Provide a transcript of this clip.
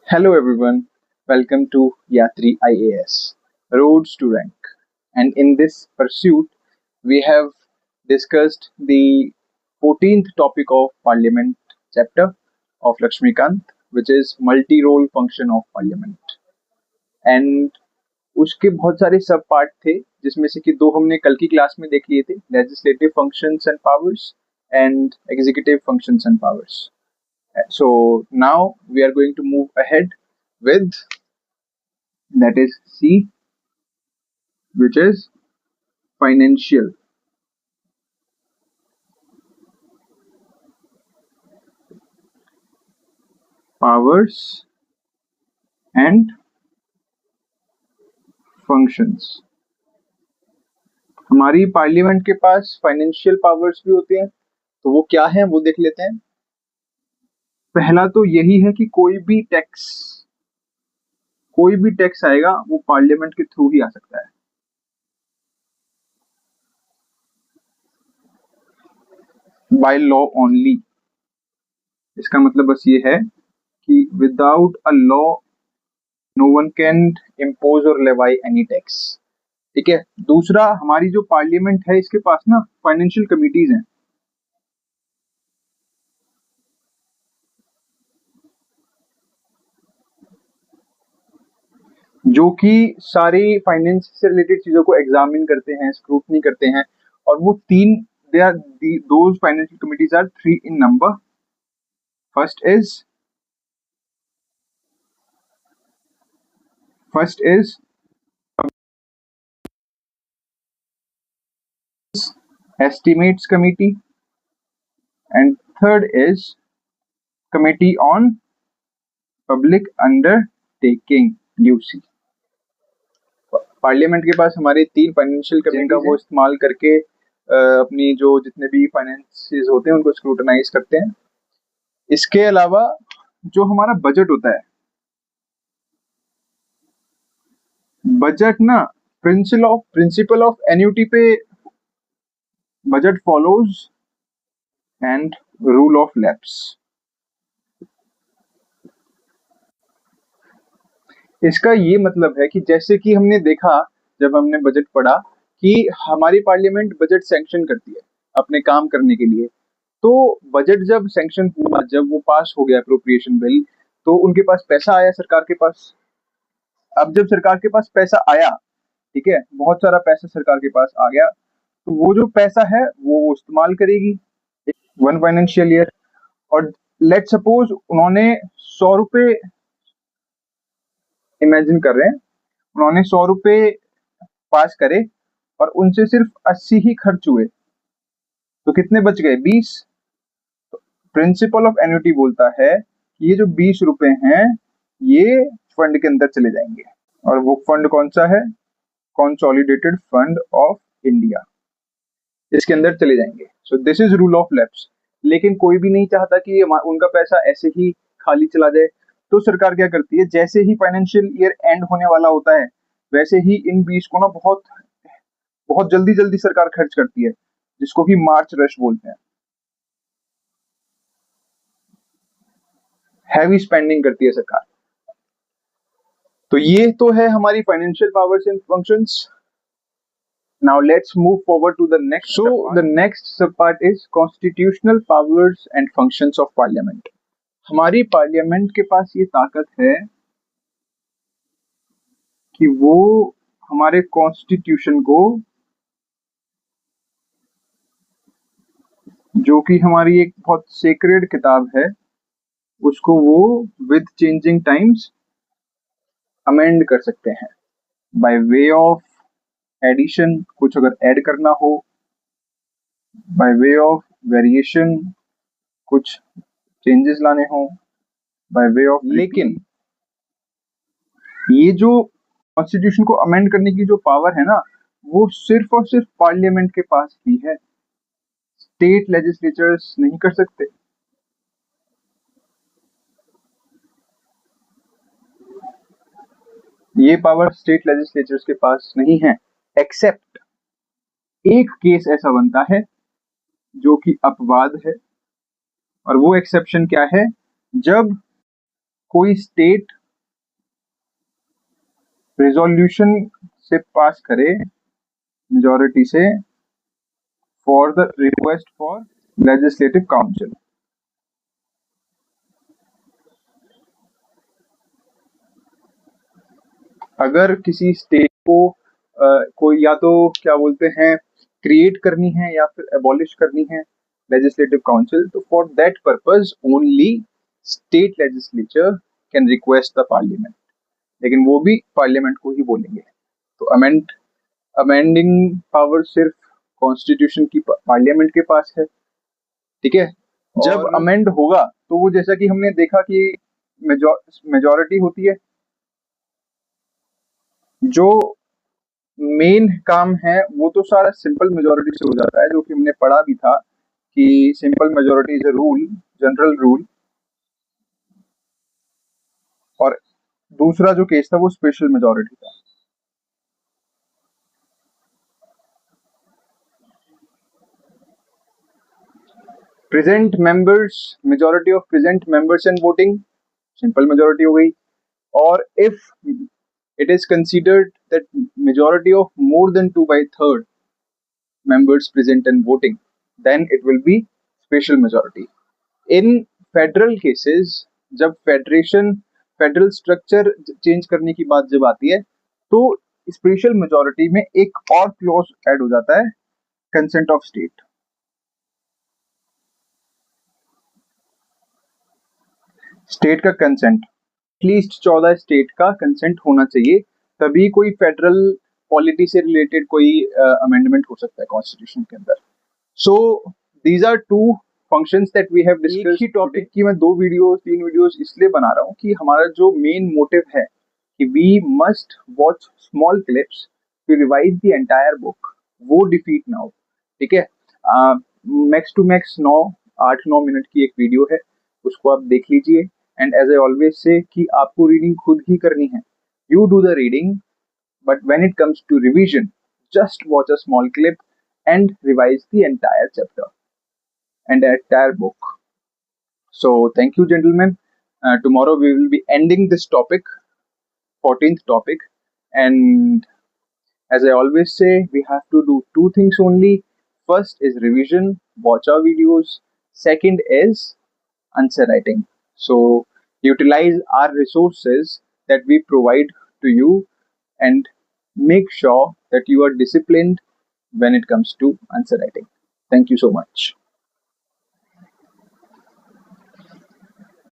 Hello everyone, welcome to Yatri IAS, Roads to Rank. And in this pursuit, we have discussed the 14th topic of Parliament chapter of Lakshmikant, which is multi-role function of Parliament. And उसके बहुत सारे सब part थे जिसमें से कि दो हमने कल की क्लास में देख लिए थे, legislative functions and powers and executive functions and powers. So now we are going to move ahead with that is C, which is financial. Powers and functions. हमारी पार्लियामेंट के पास फाइनेंशियल पावर्स भी होते हैं, तो वो क्या है वो देख लेते हैं. पहला तो यही है कि कोई भी टैक्स आएगा वो पार्लियामेंट के थ्रू ही आ सकता है. By law only. इसका मतलब बस ये है कि without a law no one can impose or levy any tax. ठीक है. दूसरा, हमारी जो पार्लियामेंट है इसके पास ना फाइनेंशियल कमिटीज हैं, जो कि सारी फाइनेंस से रिलेटेड चीजों को एग्जामिन करते हैं, स्क्रूटनी करते हैं. और वो तीन, they are those financial committees are 3 in number. First is estimates committee and third is committee on public undertaking UC. Parliament के पास हमारे 3 फाइनेंशियल कमिटी का वो इस्तेमाल करके अपनी जो जितने भी फाइनेंसेस होते हैं उनको स्क्रूटनाइज करते हैं. इसके अलावा जो हमारा बजट होता है, बजट ना प्रिंसिपल ऑफ एन्युटी पे budget follows and rule of lapse. इसका ये मतलब है कि जैसे कि हमने देखा जब हमने बजट पढ़ा कि हमारी पार्लियामेंट बजट सैंक्शन करती है अपने काम करने के लिए. तो बजट जब सैंक्शन हुआ, जब वो पास हो गया अप्रोप्रिएशन बिल, तो उनके पास पैसा आया सरकार के पास. अब जब सरकार के पास पैसा आया, ठीक है, बहुत सारा पैसा सरकार के पास आ गया, तो वो जो पैसा है वो इस्तेमाल करेगी 1 फाइनेंशियल ईयर. और लेट सपोज उन्होंने 100 रुपए, इमेजिन कर रहे हैं, उन्होंने 100 रुपए पास करे और उनसे सिर्फ 80 ही खर्च हुए, तो कितने बच गए? 20. प्रिंसिपल ऑफ एन्युटी बोलता है कि ये जो 20 रुपए हैं ये फंड के अंदर चले जाएंगे. और वो फंड कौन सा है? Consolidated fund of India. इसके अंदर चले जाएंगे. So this is rule of lapse. लेकिन कोई भी नहीं चाहता कि उनका पैसा ऐसे ही खाली चला जाए. तो सरकार क्या करती है, जैसे ही फाइनेंशियल ईयर एंड होने वाला होता है वैसे ही इन 20 को ना बहुत बहुत जल्दी जल्दी सरकार खर्च करती है, जिसको कि मार्च रश बोलते हैं. हैवी स्पेंडिंग करती है सरकार. तो ये तो है हमारी financial powers and functions. Now let's move forward to the next. So the next subpart is constitutional powers and functions of parliament. हमारी पार्लियामेंट के पास ये ताकत है कि वो हमारे कॉन्स्टिट्यूशन को, जो कि हमारी एक बहुत सेक्रेड किताब है, उसको वो विद चेंजिंग टाइम्स अमेंड कर सकते हैं बाय वे ऑफ एडिशन. कुछ अगर ऐड करना हो, बाय वे ऑफ वेरिएशन, कुछ चेंजेस लाने हो, बाय वे ऑफ. लेकिन ये जो कॉन्स्टिट्यूशन को अमेंड करने की जो पावर है ना, वो सिर्फ और सिर्फ पार्लियामेंट के पास ही है. स्टेट लेजिस्लेचर्स नहीं कर सकते. ये पावर स्टेट लेजिस्लेचर्स के पास नहीं है, एक्सेप्ट एक केस ऐसा बनता है जो कि अपवाद है. और वो एक्सेप्शन क्या है? जब कोई स्टेट रेजोल्यूशन से पास करे मेजॉरिटी से for the request for legislative council. अगर किसी स्टेट को कोई या तो क्या बोलते हैं क्रिएट करनी है या फिर एबॉलिश करनी है लेजिस्लेटिव काउंसिल, तो for that purpose only state legislature can request the parliament, लेकिन वो भी पार्लियामेंट को ही बोलेंगे। तो अमेंडिंग पावर सिर्फ कॉन्स्टिट्यूशन की पार्लियामेंट के पास है, ठीक है। जब अमेंड होगा तो वो जैसा कि हमने देखा कि मेजॉरिटी होती है, जो मेन काम है वो तो सारा सिंपल मेजॉरिटी से हो जाता है, जो कि हमने पढ़ा भी था कि simple majority is a rule, general rule. और दूसरा जो केस था वो स्पेशल मेजॉरिटी था। Present members, majority of present members and voting, simple majority हो गई। और if it is considered that majority of more than 2/3 members present and voting, then it will be special majority. In federal cases, जब federal structure change करने की बात जब आती है, तो स्पेशल मेजॉरिटी में एक और क्लॉज ऐड हो जाता है, कंसेंट ऑफ स्टेट। स्टेट का कंसेंट, एटलीस्ट 14 स्टेट का कंसेंट होना चाहिए, तभी कोई फेडरल पॉलिटी से रिलेटेड कोई अमेंडमेंट हो सकता है कॉन्स्टिट्यूशन के अंदर। So these are two functions that we have discussed. एक ही टॉपिक की मैं 3 वीडियोस इसलिए बना रहा हूँ कि हमारा जो मेन मोटिव है कि we must watch small clips to revise the entire book, वो डिफीट ना हो, ठीक है। मैक्स टू मैक्स 8-9 मिनट की एक वीडियो है, उसको आप देख लीजिए। And as I always say कि आपको रीडिंग खुद ही करनी है, you do the reading, but when it comes to revision, just watch a small clip and revise the entire chapter and entire book. So thank you, gentlemen. Tomorrow we will be ending this topic, 14th topic, and as I always say, we have to do 2 things only. First is revision, watch our videos. Second is answer writing. So utilize our resources that we provide to you and make sure that you are disciplined when it comes to answer writing. Thank you so much.